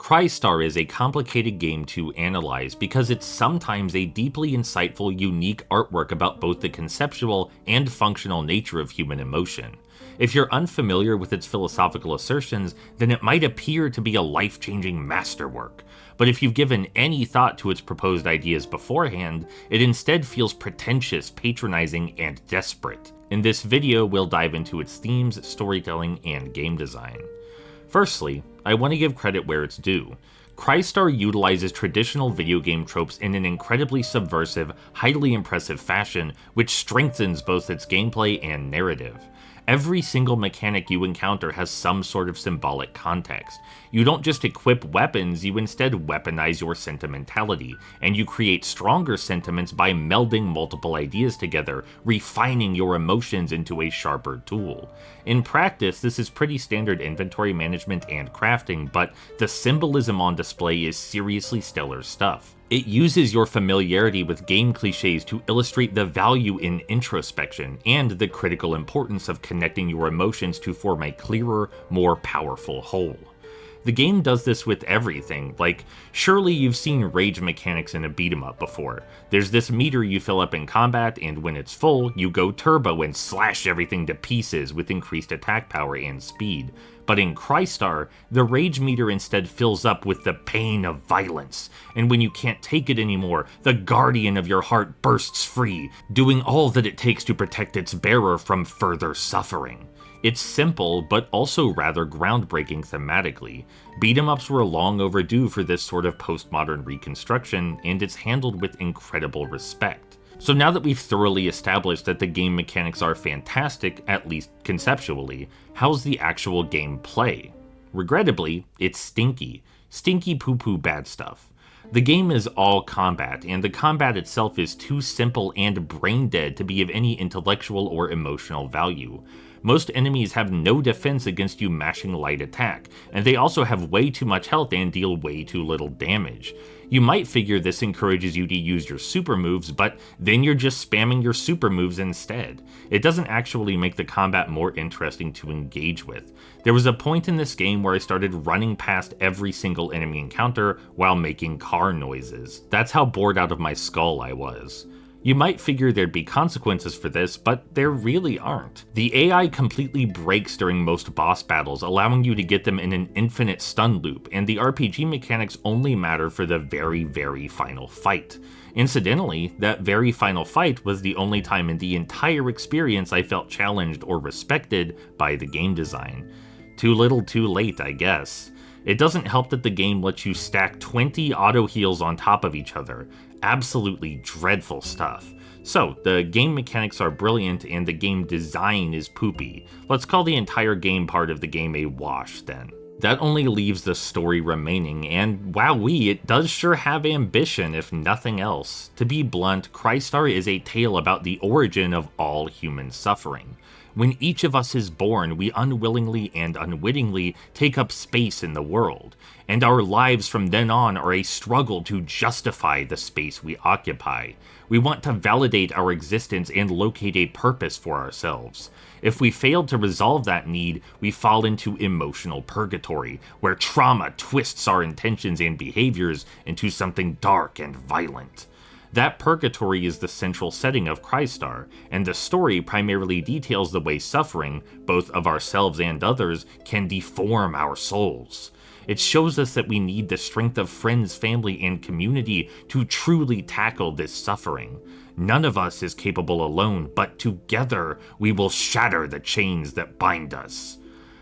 Crystar is a complicated game to analyze because it's sometimes a deeply insightful, unique artwork about both the conceptual and functional nature of human emotion. If you're unfamiliar with its philosophical assertions, then it might appear to be a life-changing masterwork. But if you've given any thought to its proposed ideas beforehand, it instead feels pretentious, patronizing, and desperate. In this video, we'll dive into its themes, storytelling, and game design. Firstly, I want to give credit where it's due. Crystar utilizes traditional video game tropes in an incredibly subversive, highly impressive fashion, which strengthens both its gameplay and narrative. Every single mechanic you encounter has some sort of symbolic context. You don't just equip weapons, you instead weaponize your sentimentality, and you create stronger sentiments by melding multiple ideas together, refining your emotions into a sharper tool. In practice, this is pretty standard inventory management and crafting, but the symbolism on display is seriously stellar stuff. It uses your familiarity with game cliches to illustrate the value in introspection and the critical importance of connecting your emotions to form a clearer, more powerful whole. The game does this with everything, like, surely you've seen rage mechanics in a beat-em-up before. There's this meter you fill up in combat, and when it's full, you go turbo and slash everything to pieces with increased attack power and speed. But in Crystar, the rage meter instead fills up with the pain of violence, and when you can't take it anymore, the guardian of your heart bursts free, doing all that it takes to protect its bearer from further suffering. It's simple, but also rather groundbreaking thematically. Beat-em-ups were long overdue for this sort of postmodern reconstruction, and it's handled with incredible respect. So now that we've thoroughly established that the game mechanics are fantastic, at least conceptually, how's the actual game play? Regrettably, it's stinky. Stinky poo-poo bad stuff. The game is all combat, and the combat itself is too simple and brain-dead to be of any intellectual or emotional value. Most enemies have no defense against you mashing light attack, and they also have way too much health and deal way too little damage. You might figure this encourages you to use your super moves, but then you're just spamming your super moves instead. It doesn't actually make the combat more interesting to engage with. There was a point in this game where I started running past every single enemy encounter while making car noises. That's how bored out of my skull I was. You might figure there'd be consequences for this, but there really aren't. The AI completely breaks during most boss battles, allowing you to get them in an infinite stun loop, and the RPG mechanics only matter for the very, very final fight. Incidentally, that very final fight was the only time in the entire experience I felt challenged or respected by the game design. Too little too late, I guess. It doesn't help that the game lets you stack 20 auto heals on top of each other. Absolutely dreadful stuff. So, the game mechanics are brilliant and the game design is poopy. Let's call the entire game part of the game a wash then. That only leaves the story remaining, and wowee, it does sure have ambition if nothing else. To be blunt, Crystar is a tale about the origin of all human suffering. When each of us is born, we unwillingly and unwittingly take up space in the world, and our lives from then on are a struggle to justify the space we occupy. We want to validate our existence and locate a purpose for ourselves. If we fail to resolve that need, we fall into emotional purgatory, where trauma twists our intentions and behaviors into something dark and violent. That purgatory is the central setting of Crystar, and the story primarily details the way suffering, both of ourselves and others, can deform our souls. It shows us that we need the strength of friends, family, and community to truly tackle this suffering. None of us is capable alone, but together we will shatter the chains that bind us.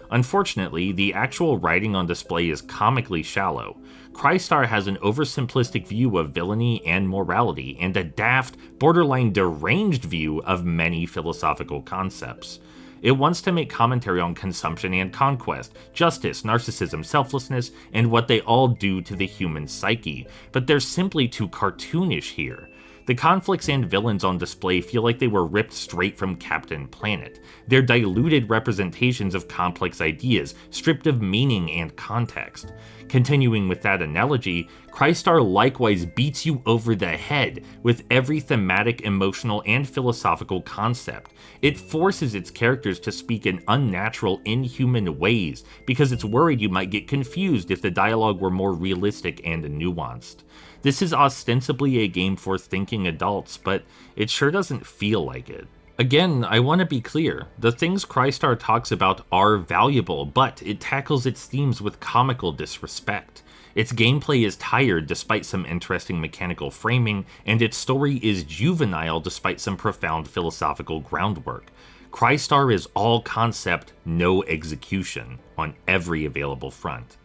Unfortunately, the actual writing on display is comically shallow. Crystar has an oversimplistic view of villainy and morality, and a daft, borderline deranged view of many philosophical concepts. It wants to make commentary on consumption and conquest, justice, narcissism, selflessness, and what they all do to the human psyche, but they're simply too cartoonish here. The conflicts and villains on display feel like they were ripped straight from Captain Planet. They're diluted representations of complex ideas, stripped of meaning and context. Continuing with that analogy, Crystar likewise beats you over the head with every thematic, emotional, and philosophical concept. It forces its characters to speak in unnatural, inhuman ways because it's worried you might get confused if the dialogue were more realistic and nuanced. This is ostensibly a game for thinking adults, but it sure doesn't feel like it. Again, I want to be clear, the things Crystar talks about are valuable, but it tackles its themes with comical disrespect. Its gameplay is tired despite some interesting mechanical framing, and its story is juvenile despite some profound philosophical groundwork. Crystar is all concept, no execution, on every available front.